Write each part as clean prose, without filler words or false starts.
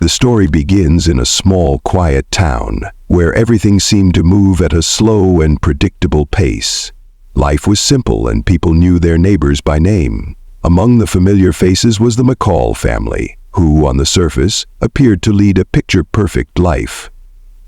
The story begins in a small, quiet town, where everything seemed to move at a slow and predictable pace. Life was simple and people knew their neighbors by name. Among the familiar faces was the McCall family, who, on the surface, appeared to lead a picture-perfect life.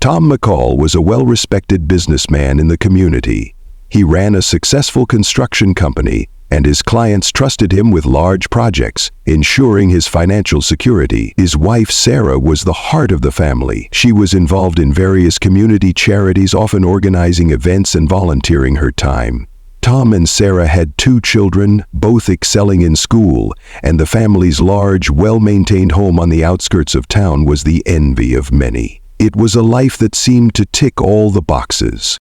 Tom McCall was a well-respected businessman in the community. He ran a successful construction company, and his clients trusted him with large projects, ensuring his financial security. His wife, Sarah, was the heart of the family. She was involved in various community charities, often organizing events and volunteering her time. Tom and Sarah had 2 children, both excelling in school, and the family's large, well-maintained home on the outskirts of town was the envy of many. It was a life that seemed to tick all the boxes.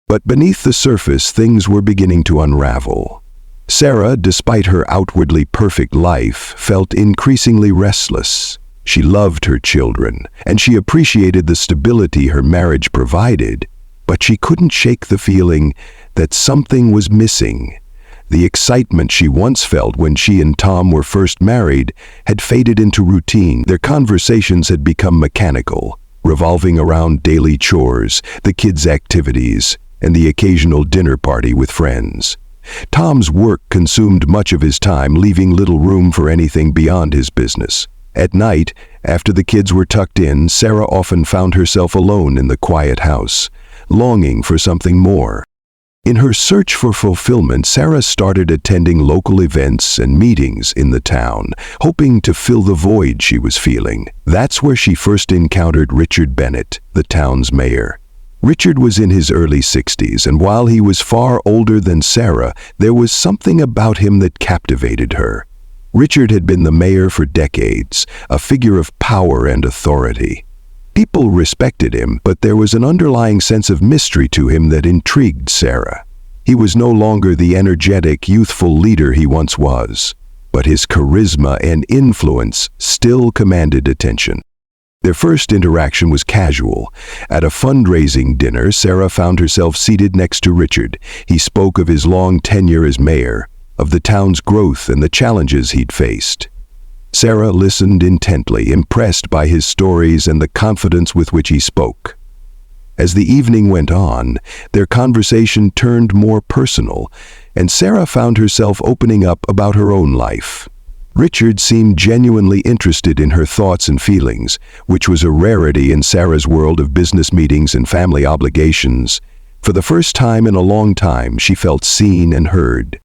But beneath the surface, things were beginning to unravel. Sarah, despite her outwardly perfect life, felt increasingly restless. She loved her children, and she appreciated the stability her marriage provided, but she couldn't shake the feeling that something was missing. The excitement she once felt when she and Tom were first married had faded into routine. Their conversations had become mechanical, revolving around daily chores, the kids' activities, and the occasional dinner party with friends. Tom's work consumed much of his time, leaving little room for anything beyond his business. At night, after the kids were tucked in, Sarah often found herself alone in the quiet house, longing for something more. In her search for fulfillment, Sarah started attending local events and meetings in the town, hoping to fill the void she was feeling. That's where she first encountered Richard Bennett, the town's mayor. Richard was in his early 60s, and while he was far older than Sarah, there was something about him that captivated her. Richard had been the mayor for decades, a figure of power and authority. People respected him, but there was an underlying sense of mystery to him that intrigued Sarah. He was no longer the energetic, youthful leader he once was, but his charisma and influence still commanded attention. Their first interaction was casual. At a fundraising dinner, Sarah found herself seated next to Richard. He spoke of his long tenure as mayor, of the town's growth and the challenges he'd faced. Sarah listened intently, impressed by his stories and the confidence with which he spoke. As the evening went on, their conversation turned more personal, and Sarah found herself opening up about her own life. Richard seemed genuinely interested in her thoughts and feelings, which was a rarity in Sarah's world of business meetings and family obligations. For the first time in a long time, she felt seen and heard.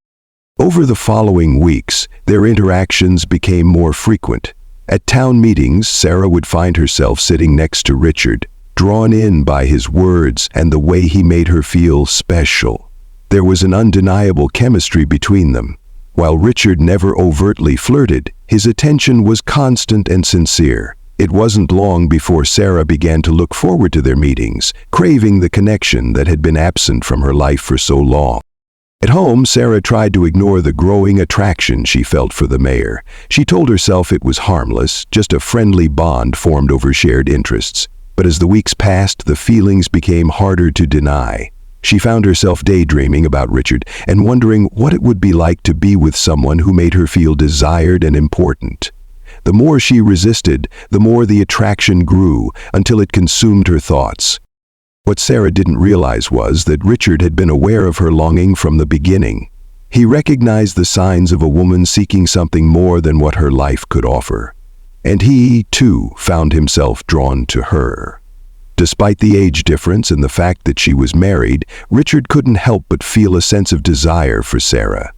Over the following weeks, their interactions became more frequent. At town meetings, Sarah would find herself sitting next to Richard, drawn in by his words and the way he made her feel special. There was an undeniable chemistry between them. While Richard never overtly flirted, his attention was constant and sincere. It wasn't long before Sarah began to look forward to their meetings, craving the connection that had been absent from her life for so long. At home, Sarah tried to ignore the growing attraction she felt for the mayor. She told herself it was harmless, just a friendly bond formed over shared interests. But as the weeks passed, the feelings became harder to deny. She found herself daydreaming about Richard and wondering what it would be like to be with someone who made her feel desired and important. The more she resisted, the more the attraction grew, until it consumed her thoughts. What Sarah didn't realize was that Richard had been aware of her longing from the beginning. He recognized the signs of a woman seeking something more than what her life could offer. And he, too, found himself drawn to her. Despite the age difference and the fact that she was married, Richard couldn't help but feel a sense of desire for Sarah.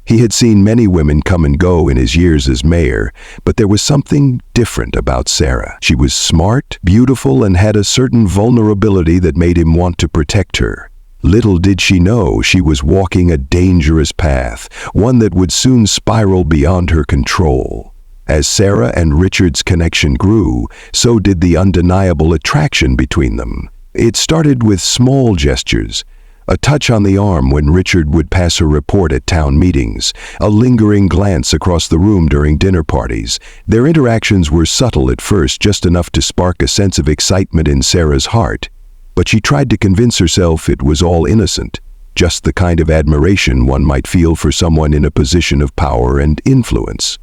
He had seen many women come and go in his years as mayor, but there was something different about Sarah. She was smart, beautiful, and had a certain vulnerability that made him want to protect her. Little did she know she was walking a dangerous path, one that would soon spiral beyond her control. As Sarah and Richard's connection grew, so did the undeniable attraction between them. It started with small gestures, a touch on the arm when Richard would pass her report at town meetings, a lingering glance across the room during dinner parties. Their interactions were subtle at first, just enough to spark a sense of excitement in Sarah's heart, but she tried to convince herself it was all innocent, just the kind of admiration one might feel for someone in a position of power and influence.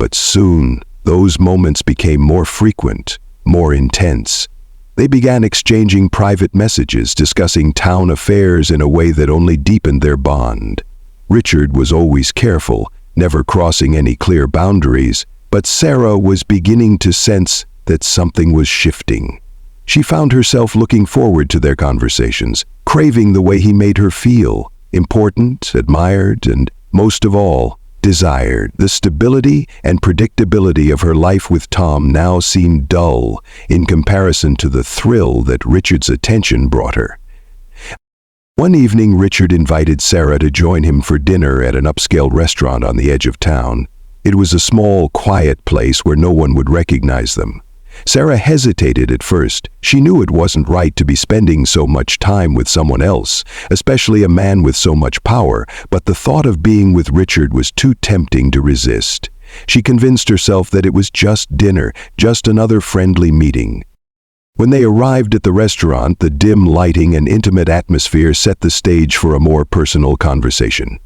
But soon, Those moments became more frequent, more intense. They began exchanging private messages, discussing town affairs in a way that only deepened their bond. Richard was always careful, never crossing any clear boundaries, but Sarah was beginning to sense that something was shifting. She found herself looking forward to their conversations, craving the way he made her feel, important, admired, and, most of all, desired. The stability and predictability of her life with Tom now seemed dull in comparison to the thrill that Richard's attention brought her. One evening, Richard invited Sarah to join him for dinner at an upscale restaurant on the edge of town. It was a small, quiet place where no one would recognize them. Sarah hesitated at first. She knew it wasn't right to be spending so much time with someone else, especially a man with so much power, but the thought of being with Richard was too tempting to resist. She convinced herself that it was just dinner, just another friendly meeting. When they arrived at the restaurant, the dim lighting and intimate atmosphere set the stage for a more personal conversation.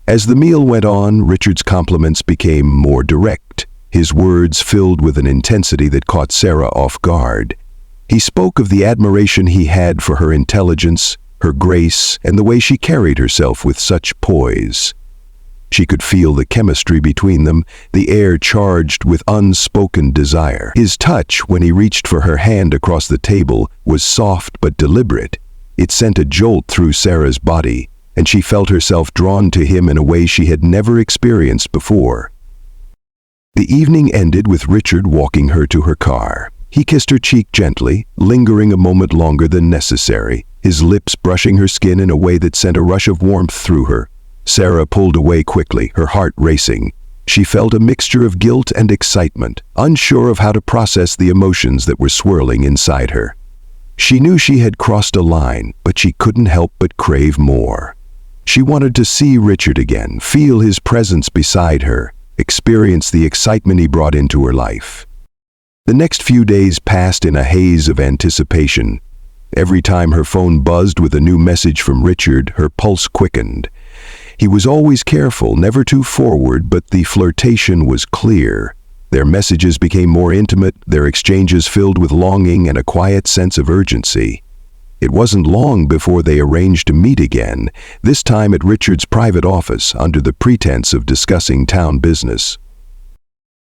As the meal went on, Richard's compliments became more direct, his words filled with an intensity that caught Sarah off guard. He spoke of the admiration he had for her intelligence, her grace, and the way she carried herself with such poise. She could feel the chemistry between them, the air charged with unspoken desire. His touch, when he reached for her hand across the table, was soft but deliberate. It sent a jolt through Sarah's body, and she felt herself drawn to him in a way she had never experienced before. The evening ended with Richard walking her to her car. He kissed her cheek gently, lingering a moment longer than necessary, his lips brushing her skin in a way that sent a rush of warmth through her. Sarah pulled away quickly, her heart racing. She felt a mixture of guilt and excitement, unsure of how to process the emotions that were swirling inside her. She knew she had crossed a line, but she couldn't help but crave more. She wanted to see Richard again, feel his presence beside her, experience the excitement he brought into her life. The next few days passed in a haze of anticipation. Every time her phone buzzed with a new message from Richard, her pulse quickened. He was always careful, never too forward, but the flirtation was clear. Their messages became more intimate, their exchanges filled with longing and a quiet sense of urgency. It wasn't long before they arranged to meet again, this time at Richard's private office under the pretense of discussing town business.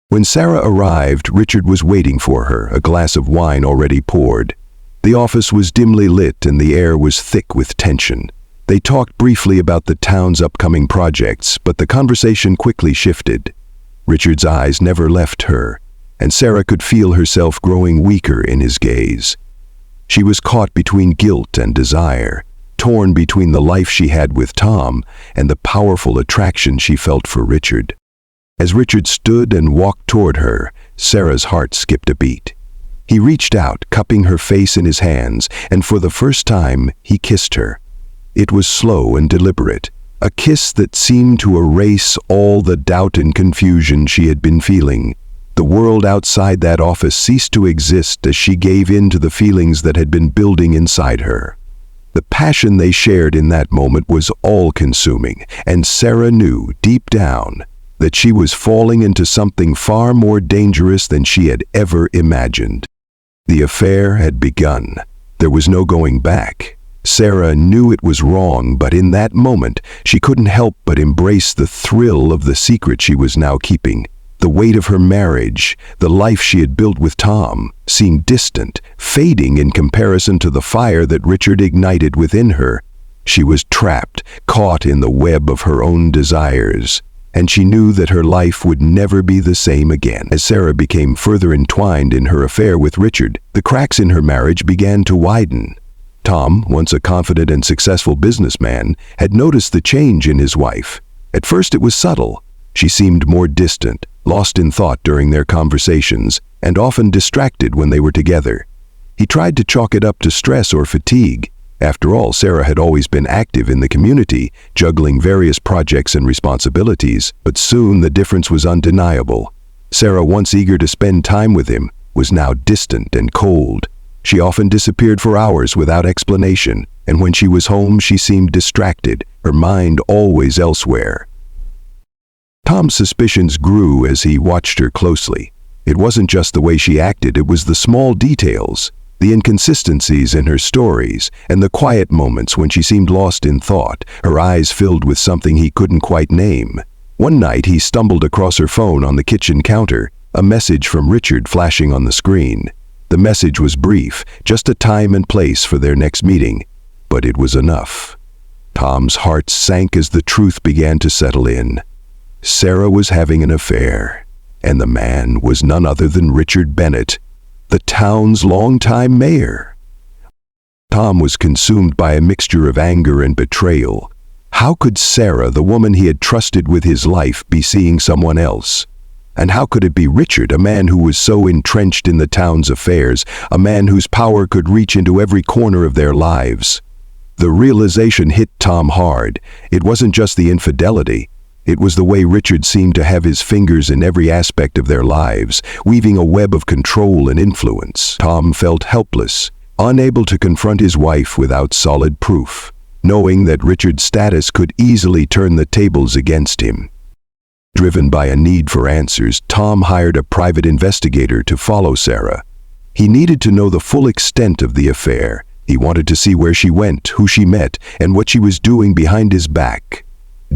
When Sarah arrived, Richard was waiting for her, a glass of wine already poured. The office was dimly lit and the air was thick with tension. They talked briefly about the town's upcoming projects, but the conversation quickly shifted. Richard's eyes never left her, and Sarah could feel herself growing weaker in his gaze. She was caught between guilt and desire, torn between the life she had with Tom and the powerful attraction she felt for Richard. As Richard stood and walked toward her, Sarah's heart skipped a beat. He reached out, cupping her face in his hands, and for the first time, he kissed her. It was slow and deliberate, a kiss that seemed to erase all the doubt and confusion she had been feeling. The world outside that office ceased to exist as she gave in to the feelings that had been building inside her. The passion they shared in that moment was all-consuming, and Sarah knew, deep down, that she was falling into something far more dangerous than she had ever imagined. The affair had begun. There was no going back. Sarah knew it was wrong, but in that moment, she couldn't help but embrace the thrill of the secret she was now keeping. The weight of her marriage, the life she had built with Tom, seemed distant, fading in comparison to the fire that Richard ignited within her. She was trapped, caught in the web of her own desires, and she knew that her life would never be the same again. As Sarah became further entwined in her affair with Richard, the cracks in her marriage began to widen. Tom, once a confident and successful businessman, had noticed the change in his wife. At first it was subtle. She seemed more distant, lost in thought during their conversations, and often distracted when they were together. He tried to chalk it up to stress or fatigue. After all, Sarah had always been active in the community, juggling various projects and responsibilities, but soon the difference was undeniable. Sarah, once eager to spend time with him, was now distant and cold. She often disappeared for hours without explanation, and when she was home, she seemed distracted, her mind always elsewhere. Tom's suspicions grew as he watched her closely. It wasn't just the way she acted, it was the small details, the inconsistencies in her stories, and the quiet moments when she seemed lost in thought, her eyes filled with something he couldn't quite name. One night he stumbled across her phone on the kitchen counter, a message from Richard flashing on the screen. The message was brief, just a time and place for their next meeting, but it was enough. Tom's heart sank as the truth began to settle in. Sarah was having an affair, and the man was none other than Richard Bennett, the town's longtime mayor. Tom was consumed by a mixture of anger and betrayal. How could Sarah, the woman he had trusted with his life, be seeing someone else? And how could it be Richard, a man who was so entrenched in the town's affairs, a man whose power could reach into every corner of their lives? The realization hit Tom hard. It wasn't just the infidelity. It was the way Richard seemed to have his fingers in every aspect of their lives, weaving a web of control and influence. Tom felt helpless, unable to confront his wife without solid proof, knowing that Richard's status could easily turn the tables against him. Driven by a need for answers, Tom hired a private investigator to follow Sarah. He needed to know the full extent of the affair. He wanted to see where she went, who she met, and what she was doing behind his back.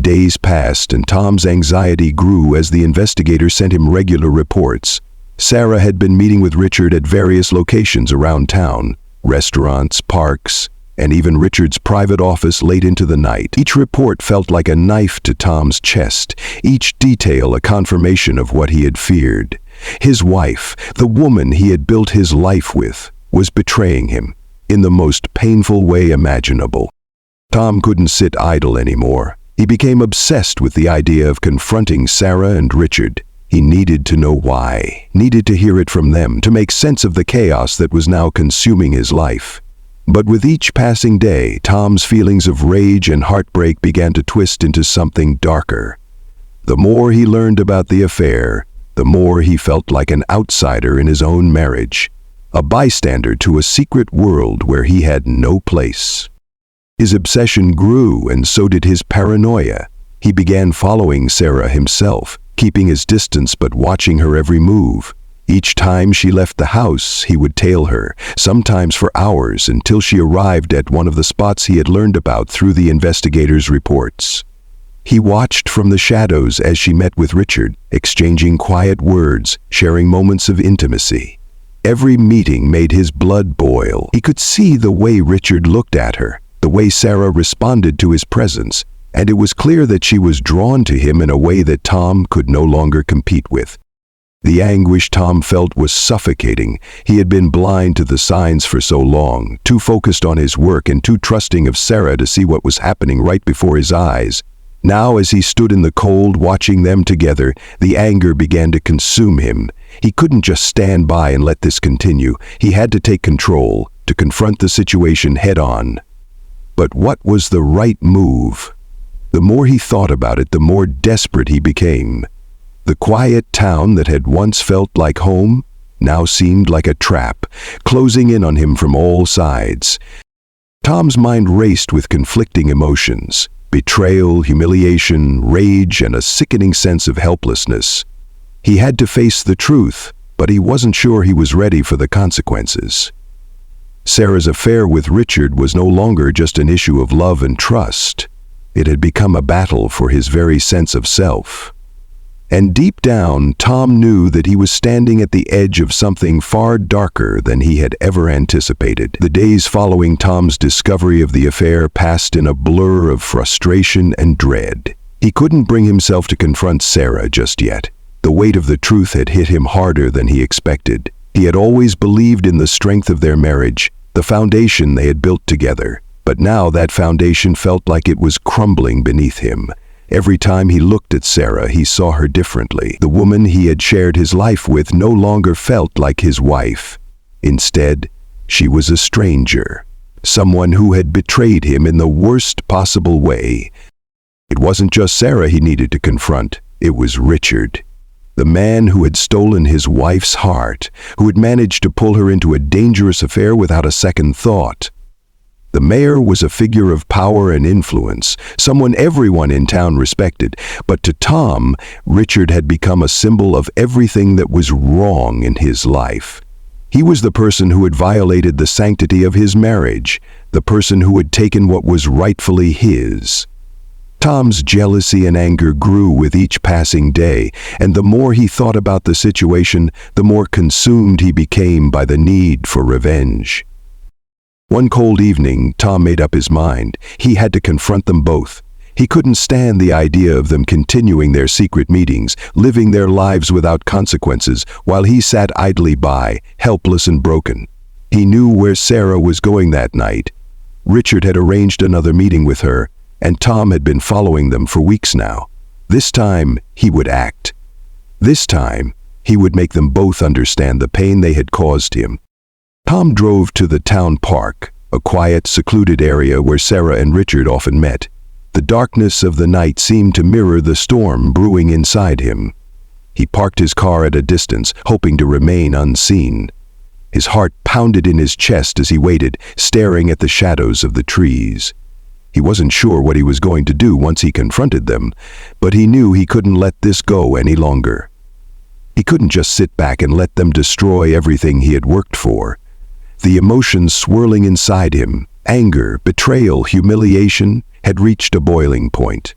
Days passed, and Tom's anxiety grew as the investigator sent him regular reports. Sarah had been meeting with Richard at various locations around town, restaurants, parks, and even Richard's private office late into the night. Each report felt like a knife to Tom's chest, each detail a confirmation of what he had feared. His wife, the woman he had built his life with, was betraying him in the most painful way imaginable. Tom couldn't sit idle anymore. He became obsessed with the idea of confronting Sarah and Richard. He needed to know why, needed to hear it from them, to make sense of the chaos that was now consuming his life. But with each passing day, Tom's feelings of rage and heartbreak began to twist into something darker. The more he learned about the affair, the more he felt like an outsider in his own marriage, a bystander to a secret world where he had no place. His obsession grew, and so did his paranoia. He began following Sarah himself, keeping his distance but watching her every move. Each time she left the house, he would tail her, sometimes for hours, until she arrived at one of the spots he had learned about through the investigator's reports. He watched from the shadows as she met with Richard, exchanging quiet words, sharing moments of intimacy. Every meeting made his blood boil. He could see the way Richard looked at her, the way Sarah responded to his presence, and it was clear that she was drawn to him in a way that Tom could no longer compete with. The anguish Tom felt was suffocating. He had been blind to the signs for so long, too focused on his work and too trusting of Sarah to see what was happening right before his eyes. Now, as he stood in the cold watching them together, the anger began to consume him. He couldn't just stand by and let this continue. He had to take control, to confront the situation head-on. But what was the right move? The more he thought about it, the more desperate he became. The quiet town that had once felt like home now seemed like a trap, closing in on him from all sides. Tom's mind raced with conflicting emotions: betrayal, humiliation, rage, and a sickening sense of helplessness. He had to face the truth, but he wasn't sure he was ready for the consequences. Sarah's affair with Richard was no longer just an issue of love and trust. It had become a battle for his very sense of self. And deep down, Tom knew that he was standing at the edge of something far darker than he had ever anticipated. The days following Tom's discovery of the affair passed in a blur of frustration and dread. He couldn't bring himself to confront Sarah just yet. The weight of the truth had hit him harder than he expected. He had always believed in the strength of their marriage, the foundation they had built together, but now that foundation felt like it was crumbling beneath him. Every time he looked at Sarah, he saw her differently. The woman he had shared his life with no longer felt like his wife. Instead, she was a stranger, someone who had betrayed him in the worst possible way. It wasn't just Sarah he needed to confront, it was Richard. The man who had stolen his wife's heart, who had managed to pull her into a dangerous affair without a second thought. The mayor was a figure of power and influence, someone everyone in town respected, but to Tom, Richard had become a symbol of everything that was wrong in his life. He was the person who had violated the sanctity of his marriage, the person who had taken what was rightfully his. Tom's jealousy and anger grew with each passing day, and the more he thought about the situation, the more consumed he became by the need for revenge. One cold evening, Tom made up his mind. He had to confront them both. He couldn't stand the idea of them continuing their secret meetings, living their lives without consequences, while he sat idly by, helpless and broken. He knew where Sarah was going that night. Richard had arranged another meeting with her, and Tom had been following them for weeks now. This time, he would act. This time, he would make them both understand the pain they had caused him. Tom drove to the town park, a quiet, secluded area where Sarah and Richard often met. The darkness of the night seemed to mirror the storm brewing inside him. He parked his car at a distance, hoping to remain unseen. His heart pounded in his chest as he waited, staring at the shadows of the trees. He wasn't sure what he was going to do once he confronted them, but he knew he couldn't let this go any longer. He couldn't just sit back and let them destroy everything he had worked for. The emotions swirling inside him, anger, betrayal, humiliation, had reached a boiling point.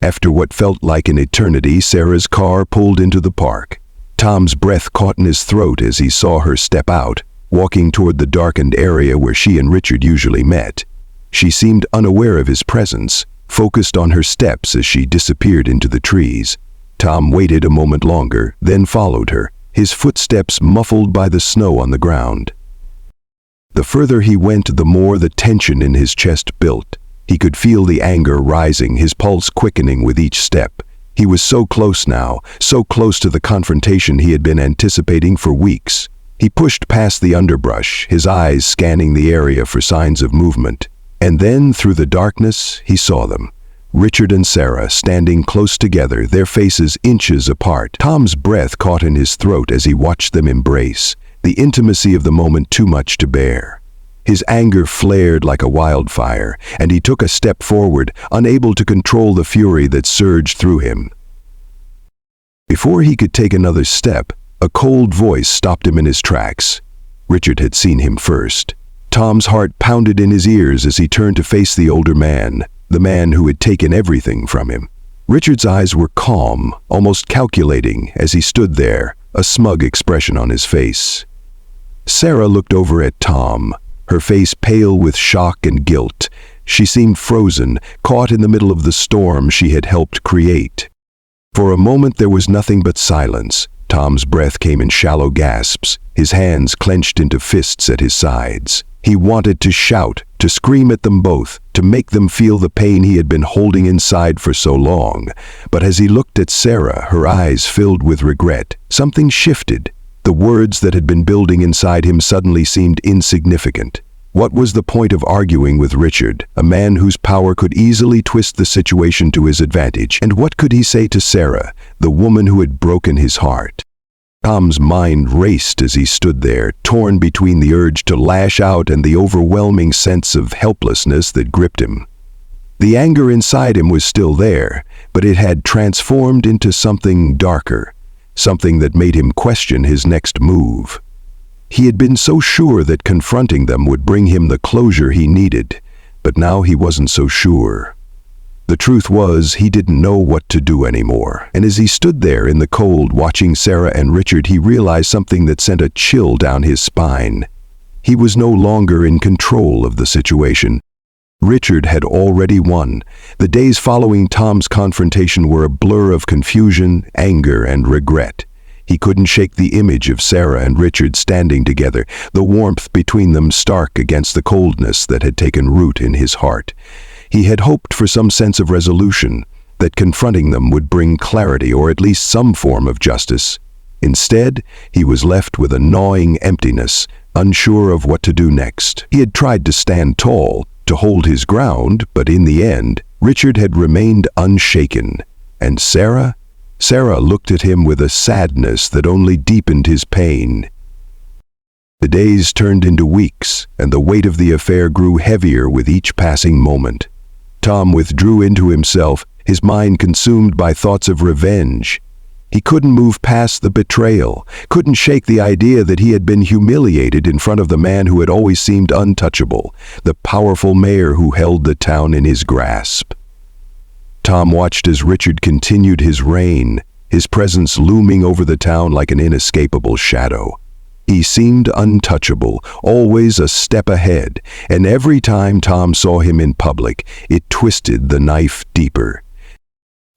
After what felt like an eternity, Sarah's car pulled into the park. Tom's breath caught in his throat as he saw her step out, walking toward the darkened area where she and Richard usually met. She seemed unaware of his presence, focused on her steps as she disappeared into the trees. Tom waited a moment longer, then followed her, his footsteps muffled by the snow on the ground. The further he went, the more the tension in his chest built. He could feel the anger rising, his pulse quickening with each step. He was so close now, so close to the confrontation he had been anticipating for weeks. He pushed past the underbrush, his eyes scanning the area for signs of movement. And then, through the darkness, he saw them. Richard and Sarah standing close together, their faces inches apart. Tom's breath caught in his throat as he watched them embrace, the intimacy of the moment too much to bear. His anger flared like a wildfire, and he took a step forward, unable to control the fury that surged through him. Before he could take another step, a cold voice stopped him in his tracks. Richard had seen him first. Tom's heart pounded in his ears as he turned to face the older man, the man who had taken everything from him. Richard's eyes were calm, almost calculating, as he stood there, a smug expression on his face. Sarah looked over at Tom, her face pale with shock and guilt. She seemed frozen, caught in the middle of the storm she had helped create. For a moment there was nothing but silence. Tom's breath came in shallow gasps, his hands clenched into fists at his sides. He wanted to shout, to scream at them both, to make them feel the pain he had been holding inside for so long. But as he looked at Sarah, her eyes filled with regret. Something shifted. The words that had been building inside him suddenly seemed insignificant. What was the point of arguing with Richard, a man whose power could easily twist the situation to his advantage? And what could he say to Sarah, the woman who had broken his heart? Tom's mind raced as he stood there, torn between the urge to lash out and the overwhelming sense of helplessness that gripped him. The anger inside him was still there, but it had transformed into something darker, something that made him question his next move. He had been so sure that confronting them would bring him the closure he needed, but now he wasn't so sure. The truth was, he didn't know what to do anymore, and as he stood there in the cold watching Sarah and Richard, he realized something that sent a chill down his spine. He was no longer in control of the situation. Richard had already won. The days following Tom's confrontation were a blur of confusion, anger, and regret. He couldn't shake the image of Sarah and Richard standing together, the warmth between them stark against the coldness that had taken root in his heart. He had hoped for some sense of resolution, that confronting them would bring clarity or at least some form of justice. Instead, he was left with a gnawing emptiness, unsure of what to do next. He had tried to stand tall, to hold his ground, but in the end, Richard had remained unshaken. And Sarah looked at him with a sadness that only deepened his pain. The days turned into weeks, and the weight of the affair grew heavier with each passing moment. Tom withdrew into himself, his mind consumed by thoughts of revenge. He couldn't move past the betrayal, couldn't shake the idea that he had been humiliated in front of the man who had always seemed untouchable, the powerful mayor who held the town in his grasp. Tom watched as Richard continued his reign, his presence looming over the town like an inescapable shadow. He seemed untouchable, always a step ahead, and every time Tom saw him in public, it twisted the knife deeper.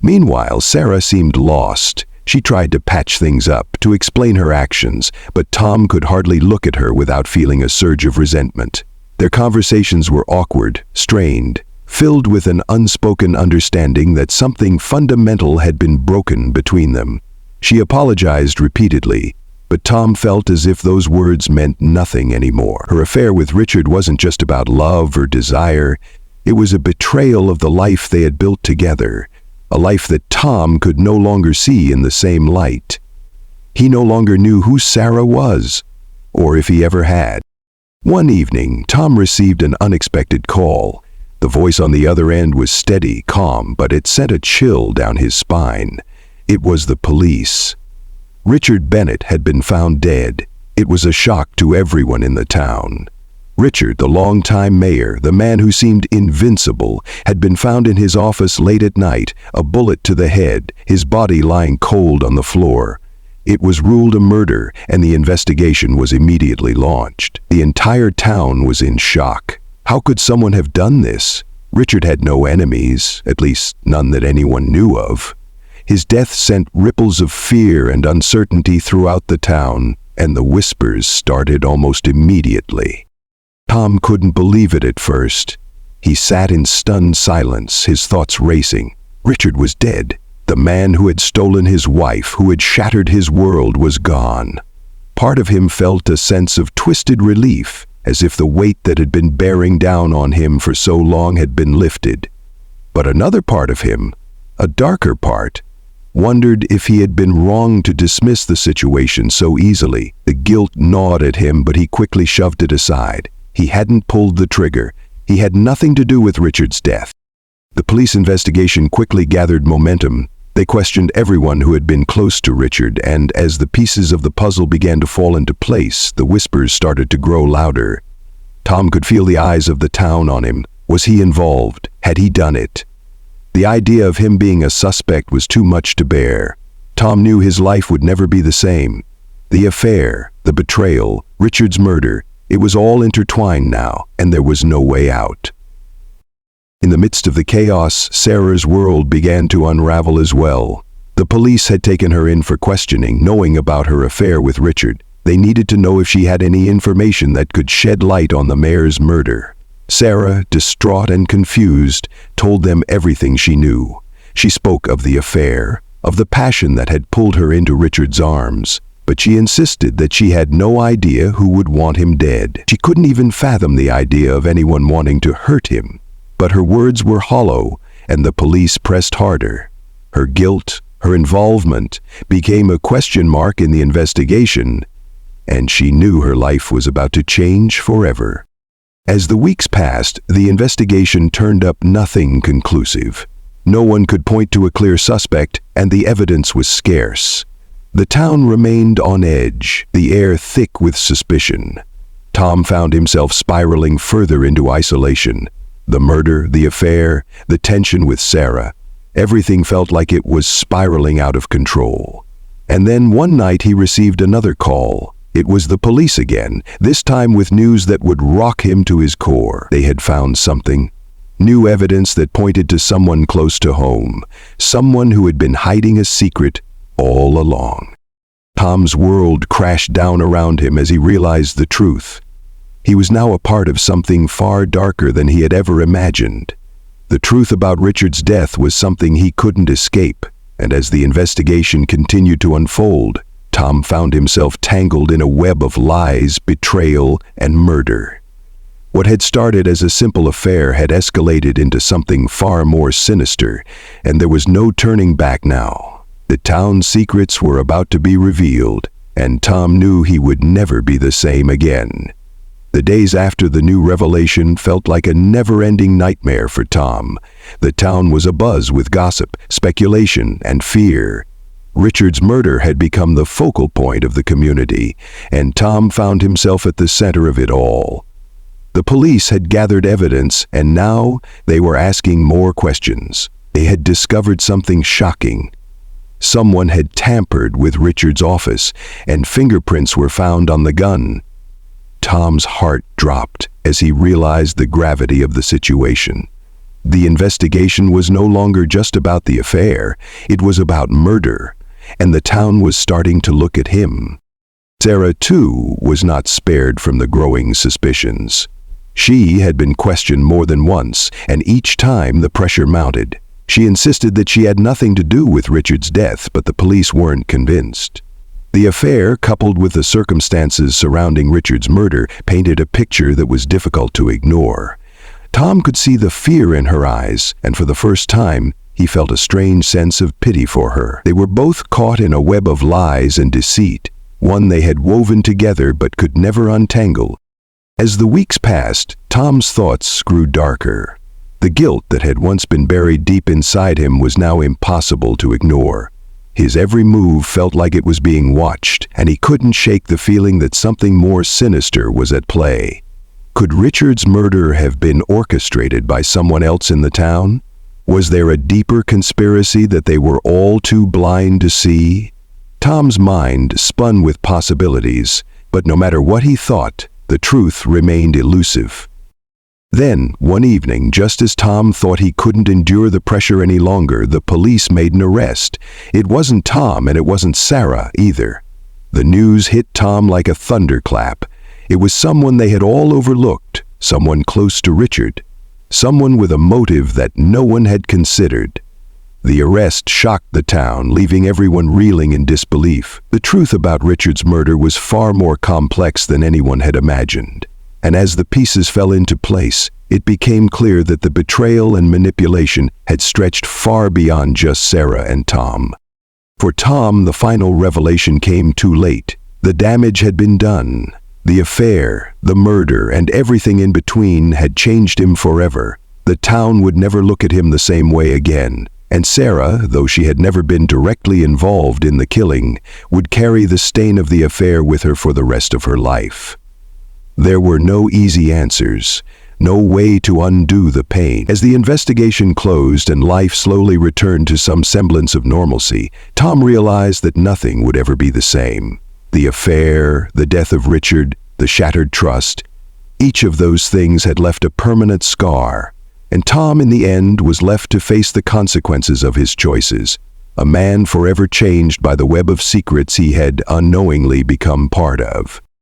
Meanwhile, Sarah seemed lost. She tried to patch things up, to explain her actions, but Tom could hardly look at her without feeling a surge of resentment. Their conversations were awkward, strained, filled with an unspoken understanding that something fundamental had been broken between them. She apologized repeatedly, but Tom felt as if those words meant nothing anymore. Her affair with Richard wasn't just about love or desire. It was a betrayal of the life they had built together, a life that Tom could no longer see in the same light. He no longer knew who Sarah was, or if he ever had. One evening, Tom received an unexpected call. The voice on the other end was steady, calm, but it sent a chill down his spine. It was the police. Richard Bennett had been found dead. It was a shock to everyone in the town. Richard, the longtime mayor, the man who seemed invincible, had been found in his office late at night, a bullet to the head, his body lying cold on the floor. It was ruled a murder, and the investigation was immediately launched. The entire town was in shock. How could someone have done this? Richard had no enemies, at least none that anyone knew of. His death sent ripples of fear and uncertainty throughout the town, and the whispers started almost immediately. Tom couldn't believe it at first. He sat in stunned silence, his thoughts racing. Richard was dead. The man who had stolen his wife, who had shattered his world, was gone. Part of him felt a sense of twisted relief, as if the weight that had been bearing down on him for so long had been lifted. But another part of him, a darker part, wondered if he had been wrong to dismiss the situation so easily. The guilt gnawed at him, but he quickly shoved it aside. He hadn't pulled the trigger. He had nothing to do with Richard's death. The police investigation quickly gathered momentum. They questioned everyone who had been close to Richard, and as the pieces of the puzzle began to fall into place, the whispers started to grow louder. Tom could feel the eyes of the town on him. Was he involved? Had he done it? The idea of him being a suspect was too much to bear. Tom knew his life would never be the same. The affair, the betrayal, Richard's murder, it was all intertwined now, and there was no way out. In the midst of the chaos, Sarah's world began to unravel as well. The police had taken her in for questioning, knowing about her affair with Richard. They needed to know if she had any information that could shed light on the mayor's murder. Sarah, distraught and confused, told them everything she knew. She spoke of the affair, of the passion that had pulled her into Richard's arms, but she insisted that she had no idea who would want him dead. She couldn't even fathom the idea of anyone wanting to hurt him. But her words were hollow, and the police pressed harder. Her guilt, her involvement, became a question mark in the investigation, and she knew her life was about to change forever. As the weeks passed, the investigation turned up nothing conclusive. No one could point to a clear suspect, and the evidence was scarce. The town remained on edge, the air thick with suspicion. Tom found himself spiraling further into isolation. The murder, the affair, the tension with Sarah, everything felt like it was spiraling out of control. And then one night he received another call. It was the police again, this time with news that would rock him to his core. They had found something. New evidence that pointed to someone close to home, someone who had been hiding a secret all along. Tom's world crashed down around him as he realized the truth. He was now a part of something far darker than he had ever imagined. The truth about Richard's death was something he couldn't escape, and as the investigation continued to unfold, Tom found himself tangled in a web of lies, betrayal, and murder. What had started as a simple affair had escalated into something far more sinister, and there was no turning back now. The town's secrets were about to be revealed, and Tom knew he would never be the same again. The days after the new revelation felt like a never-ending nightmare for Tom. The town was abuzz with gossip, speculation, and fear. Richard's murder had become the focal point of the community, and Tom found himself at the center of it all. The police had gathered evidence, and now they were asking more questions. They had discovered something shocking. Someone had tampered with Richard's office, and fingerprints were found on the gun. Tom's heart dropped as he realized the gravity of the situation. The investigation was no longer just about the affair, it was about murder, and the town was starting to look at him. Sarah, too, was not spared from the growing suspicions. She had been questioned more than once, and each time the pressure mounted. She insisted that she had nothing to do with Richard's death, but the police weren't convinced. The affair, coupled with the circumstances surrounding Richard's murder, painted a picture that was difficult to ignore. Tom could see the fear in her eyes, and for the first time, he felt a strange sense of pity for her. They were both caught in a web of lies and deceit, one they had woven together but could never untangle. As the weeks passed, Tom's thoughts grew darker. The guilt that had once been buried deep inside him was now impossible to ignore. His every move felt like it was being watched, and he couldn't shake the feeling that something more sinister was at play. Could Richard's murder have been orchestrated by someone else in the town? Was there a deeper conspiracy that they were all too blind to see? Tom's mind spun with possibilities, but no matter what he thought, the truth remained elusive. Then, one evening, just as Tom thought he couldn't endure the pressure any longer, the police made an arrest. It wasn't Tom, and it wasn't Sarah either. The news hit Tom like a thunderclap. It was someone they had all overlooked, someone close to Richard, someone with a motive that no one had considered. The arrest shocked the town, leaving everyone reeling in disbelief. The truth about Richard's murder was far more complex than anyone had imagined. And as the pieces fell into place, it became clear that the betrayal and manipulation had stretched far beyond just Sarah and Tom. For Tom, the final revelation came too late. The damage had been done. The affair, the murder, and everything in between had changed him forever. The town would never look at him the same way again. And Sarah, though she had never been directly involved in the killing, would carry the stain of the affair with her for the rest of her life. There were no easy answers, no way to undo the pain. As the investigation closed and life slowly returned to some semblance of normalcy, Tom realized that nothing would ever be the same. The affair, the death of Richard, the shattered trust, each of those things had left a permanent scar. And Tom, in the end, was left to face the consequences of his choices, a man forever changed by the web of secrets he had unknowingly become part of.